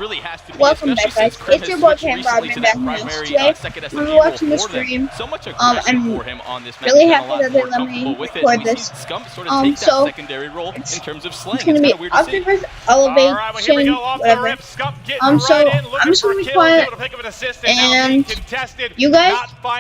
really has to be. Welcome back, guys. It's your boy Cam Robin back in today. I'm watching the stream. So much I'm for him on this really happy that they let me record this. So secondary role in terms of slaying. It's gonna be Optic vs Elevation, whatever. So I'm just gonna be quiet, and you guys just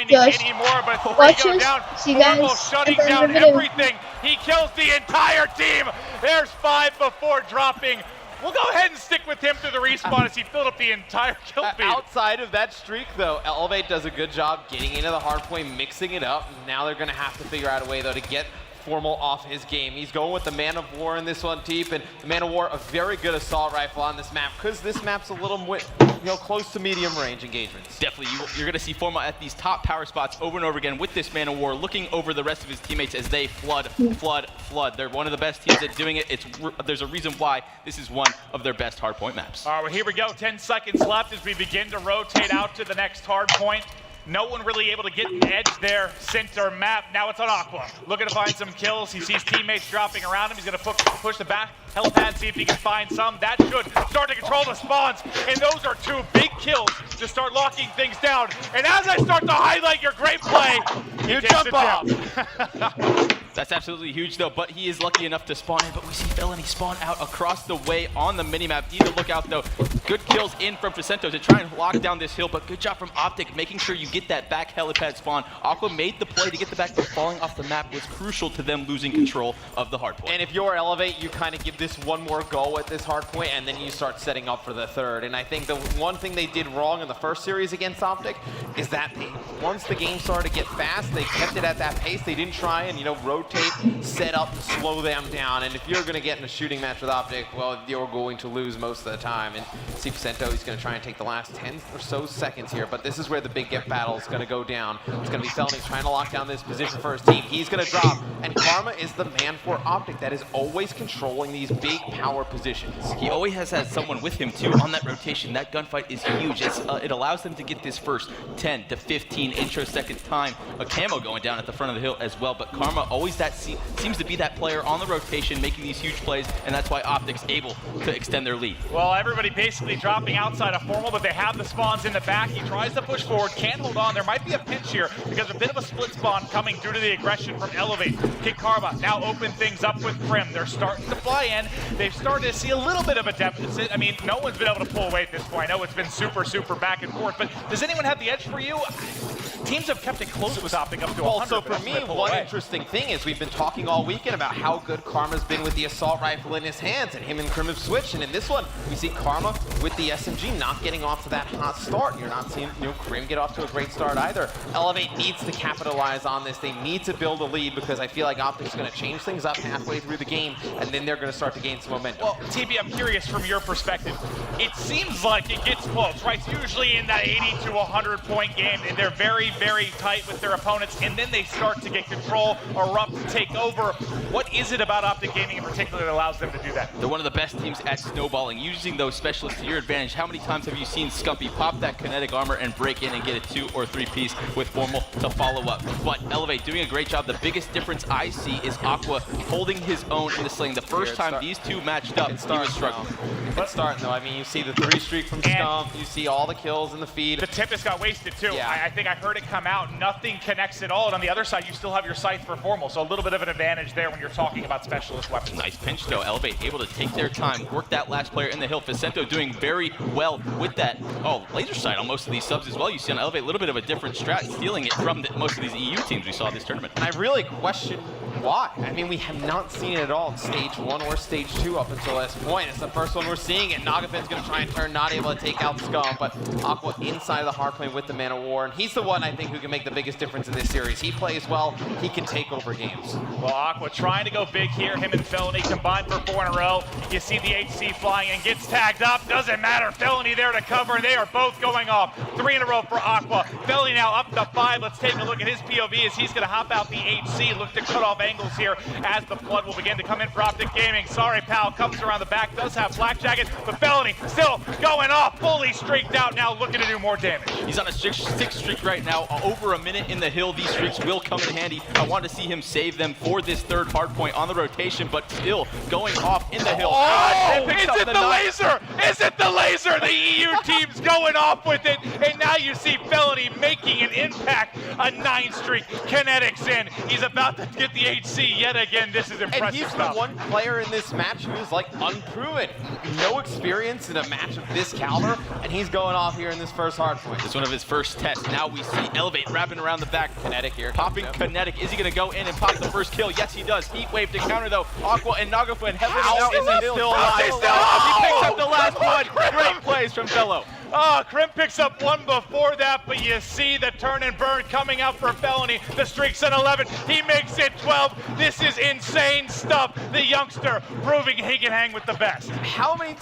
watch us. See you guys at the end of the video. He kills the entire team. There's 5 before dropping. We'll go ahead and stick with him through the respawn as he filled up the entire kill feed. Outside of that streak, though, Elevate does a good job getting into the hard point, mixing it up. Now they're going to have to figure out a way, though, to get Formal off his game. He's going with the Man of War in this one, Teep, and the Man of War, a very good assault rifle on this map, because this map's a little close to medium range engagements. Definitely, you're going to see Formal at these top power spots over and over again with this Man of War, looking over the rest of his teammates as they flood. They're one of the best teams at doing it. There's a reason why this is one of their best hardpoint maps. All right, well, here we go. 10 seconds left as we begin to rotate out to the next hardpoint. No one really able to get an edge there, center map. Now it's on Aqua. Looking to find some kills. He sees teammates dropping around him. He's going to push the back helipad, see if he can find some. That should start to control the spawns. And those are 2 big kills to start locking things down. And as I start to highlight your great play, you jump off. That's absolutely huge, though, but he is lucky enough to spawn in. But we see Felony spawn out across the way on the minimap. Need to look out, though. Good kills in from Facento to try and lock down this hill, but good job from Optic, making sure you get that back helipad spawn. Aqua made the play to get the back, but falling off the map was crucial to them losing control of the hardpoint. And if you're Elevate, you kind of give this one more go at this hardpoint, and then you start setting up for the third. And I think the one thing they did wrong in the first series against Optic is that once the game started to get fast, they kept it at that pace. They didn't try and, rotate, set up, slow them down. And if you're going to get in a shooting match with Optic, well, you're going to lose most of the time. And see Facento, he's going to try and take the last 10 or so seconds here, but this is where the big get battle is going to go down. It's going to be Felony trying to lock down this position for his team. He's going to drop, and Karma is the man for Optic that is always controlling these big power positions. He always has had someone with him, too, on that rotation. That gunfight is huge. It allows them to get this first 10 to 15 intro second time. A camo going down at the front of the hill as well, but Karma always seems to be that player on the rotation, making these huge plays, and that's why Optic's able to extend their lead. Well, everybody basically dropping outside of Formal, but they have the spawns in the back. He tries to push forward, can't hold on. There might be a pinch here because a bit of a split spawn coming due to the aggression from Elevate. Kid Karma now open things up with Prim. They're starting to fly in. They've started to see a little bit of a deficit. I mean, no one's been able to pull away at this point. I know it's been super back and forth, but does anyone have the edge for you? Teams have kept it close with Optic up to 100. So for me, one interesting thing is we've been talking all weekend about how good Karma's been with the assault rifle in his hands, and him and Krim have switched. And in this one, we see Karma with the SMG not getting off to that hot start. You're not seeing Krim get off to a great start either. Elevate needs to capitalize on this. They need to build a lead because I feel like Optic's going to change things up halfway through the game, and then they're going to start to gain some momentum. Well, TB, I'm curious from your perspective. It seems like it gets close, right? It's usually in that 80 to 100 point game, and they're very tight with their opponents, and then they start to get control, erupt, take over. What is it about Optic Gaming in particular that allows them to do that? They're one of the best teams at snowballing, using those specialists to your advantage. How many times have you seen Scumpy pop that kinetic armor and break in and get a 2 or 3 piece with Formal to follow up? But Elevate doing a great job. The biggest difference I see is Aqua holding his own in the sling. The first time these two matched up, he was struggling. It's starting though. I mean, you see the 3 streak from Scump, you see all the kills in the feed. The Tempest got wasted too. Yeah. I think I heard it come out. Nothing connects at all. And on the other side, you still have your Scythe for Formal. So a little bit of an advantage there when you're talking about specialist weapons. Nice pinch though. Elevate able to take their time, work that last player in the hill. Facento doing very well with that. Oh, laser sight on most of these subs as well. You see on Elevate a little bit of a different strat, stealing it from most of these EU teams we saw this tournament. And I really question why. I mean, we have not seen it at all in stage 1 or stage 2 up until this point. It's the first one we're seeing it. Nagafin's going to try and turn, not able to take out Scum, but Aqua inside of the hard plane with the Man of War, and he's the one I think who can make the biggest difference in this series. He plays well, he can take over games. Well, Aqua trying to go big here. Him and Felony combined for 4 in a row. You see the HC flying and gets tagged up. Doesn't matter. Felony there to cover. They are both going off. 3 in a row for Aqua. Felony now up to 5. Let's take a look at his POV as he's going to hop out the HC, look to cut off angles here as the flood will begin to come in for Optic Gaming. Sorry, pal, comes around the back, does have Black Jacket, but Felony still going off, fully streaked out now, looking to do more damage. He's on a six streak right now, over a minute in the hill. These streaks will come in handy. I want to see him save them for this third hard point on the rotation, but still going off in the hill. Oh, is it the laser? Is it the laser? The EU team's going off with it, and now you see Felony making an impact. A 9 streak, Kinetics in. He's about to get the HC yet again. This is impressive and he's stuff. the one player in this match who's like unproven. No experience in a match of this caliber, and he's going off here in this first hard point. It's one of his first tests. Now we see Elevate wrapping around the back. Kinetic here. Popping Kinetic. Is he going to go in and pop the first kill? Yes, he does. Heat Wave to counter, though. Aqua and Nagafu and Heaven out in the hill. Still alive. He picks up the last one. Great plays from Fellow. Oh, Crim picks up one before that, but you see the turn and burn coming out for Felony. The streak's at 11. He makes it 12. This is insane stuff. The youngster proving he can hang with the best. How many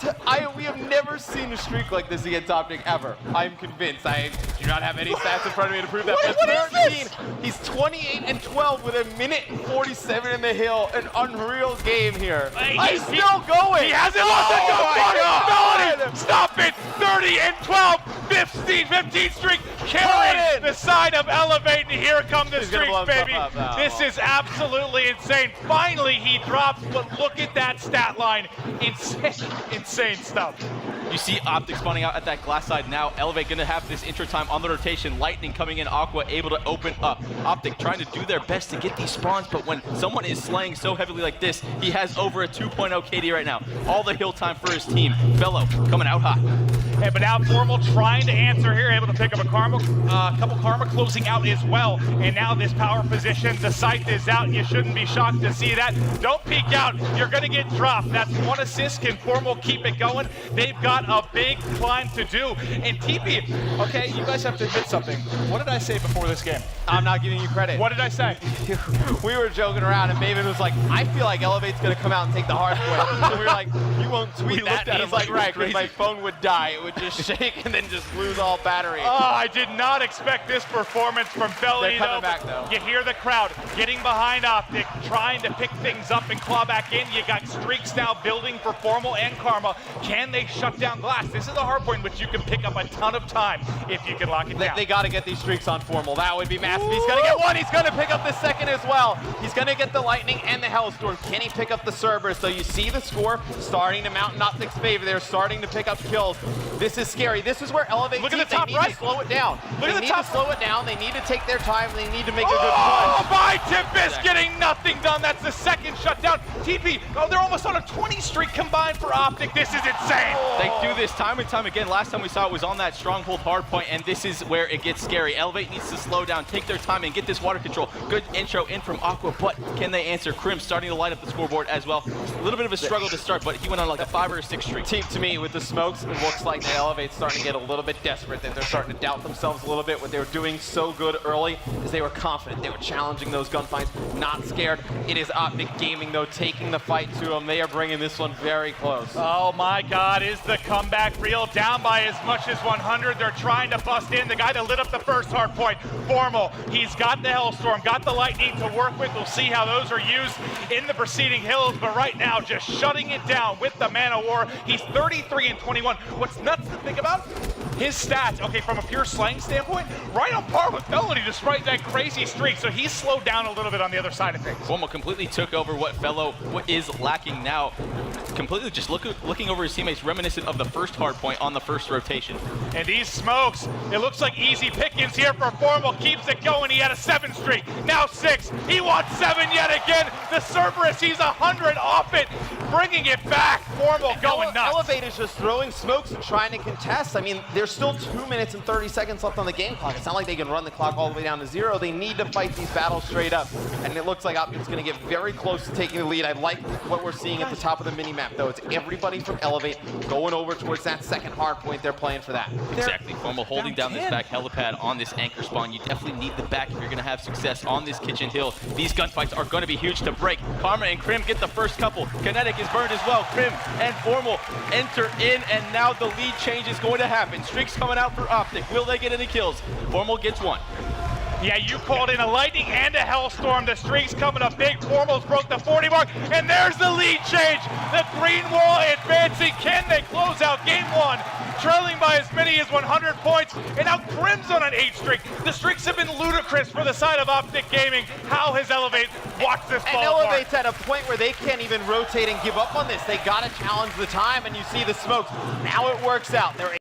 we have never seen a streak like this against Optic ever. I'm convinced. I do not have any stats in front of me to prove that. What is this? He's 28 and 12 with a minute 47 in the hill. An unreal game here. He's still going. He hasn't lost a gun. Felony, stop it. 30 and 12, 15 streak, carrying the side of Elevate, and here come the streaks, baby. This is absolutely insane. Finally, he drops, but look at that stat line. Insane stuff. You see Optic spawning out at that glass side now. Elevate gonna have this intro time on the rotation. Lightning coming in, Aqua able to open up. Optic trying to do their best to get these spawns, but when someone is slaying so heavily like this, he has over a 2.0 KD right now. All the hill time for his team. Fellow coming out hot. Hey, but now Formal trying to answer here, able to pick up a couple Karma closing out as well. And now this power position, the scythe is out, and you shouldn't be shocked to see that. Don't peek out, you're gonna get dropped. That's one assist. Can Formal keep it going? They've got a big climb to do. And TP, okay, you guys have to admit something. What did I say before this game? I'm not giving you credit. What did I say? We were joking around, and Maven was like, I feel like Elevate's gonna come out and take the hard point. So we were like, you won't tweet that. And he's like, right, because my phone would die. It would just shake and then just lose all battery. Oh, I did not expect this performance from Felony. They're coming back, though. You hear the crowd getting behind Optic, trying to pick things up and claw back in. You got streaks now building for Formal and Karma. Can they shut down Glass? This is a hard point which you can pick up a ton of time if you can lock it down. They got to get these streaks on Formal. That would be massive. He's going to get one. He's going to pick up the second as well. He's going to get the Lightning and the Hellstorm. Can he pick up the Cerberus? So you see the score starting to mount in Optic's favor. They're starting to pick up kills. This is scary. This is where Elevate Look at the top they need right. to slow it down. Look at the top. They need to slow it down. They need to take their time. They need to make a good Oh, push. my Tempest getting nothing done. That's the second shutdown. TP, they're almost on a 20 streak combined for Optic. This is insane. They do this time and time again. Last time we saw it was on that stronghold hardpoint, and this is where it gets scary. Elevate needs to slow down, take their time, and get this water control. Good intro in from Aqua, but can they answer? Crim starting to light up the scoreboard as well. A little bit of a struggle to start, but he went on like a 5 or a 6 streak. To me, with the smokes, it looks like the Elevate's starting to get a little bit desperate, that they're starting to doubt themselves a little bit. What they were doing so good early is they were confident. They were challenging those gunfights, not scared. It is Optic Gaming, though, taking the fight to them. They are bringing this one very close. Oh my God, is the comeback real? Down by as much as 100. They're trying to bust in. The guy that lit up the first hard point, Formal. He's got the Hellstorm, got the Lightning to work with. We'll see how those are used in the preceding hills, but right now just shutting it down with the Man of War. He's 33 and 21. What's nuts to think about? His stats, okay, from a pure slaying standpoint, right on par with Felony despite that crazy streak, so he's slowed down a little bit on the other side of things. Formal completely took over what Fellow is lacking now. Completely just looking over his teammates, reminiscent of the first hard point on the first rotation. And these smokes, it looks like easy pickings here for Formal. Keeps it going. He had a 7 streak, now 6. He wants 7 yet again. The Cerberus, he's 100 off it, bringing it back. Formal going nuts. Elevate is just throwing smokes and trying to contest. I mean, there's still 2 minutes and 30 seconds left on the game clock. It's not like they can run the clock all the way down to 0. They need to fight these battles straight up. And it looks like Optic's going to get very close to taking the lead. I like what we're seeing at the top of the mini-map, though. It's everybody from Elevate going over towards that second hard point. They're playing for that. Exactly. Formal holding down this back helipad on this anchor spawn. You definitely need the back if you're going to have success on this kitchen hill. These gunfights are going to be huge to break. Karma and Crim get the first couple. Kinetic is burned as well. Crim and Formal enter in, and now the lead change is going to happen. Streaks coming out for Optic. Will they get any kills? Formal gets 1. Yeah, you called in a lightning and a hellstorm. The streak's coming up big. Formals broke the 40 mark, and there's the lead change. The green wall advancing. Can they close out game one? Trailing by as many as 100 points, and now Crimson on 8 streak. The streaks have been ludicrous for the side of Optic Gaming. How has Elevate watched this ball? And Elevate's at a point where they can't even rotate and give up on this. They gotta challenge the time, and you see the smokes. Now it works out. They're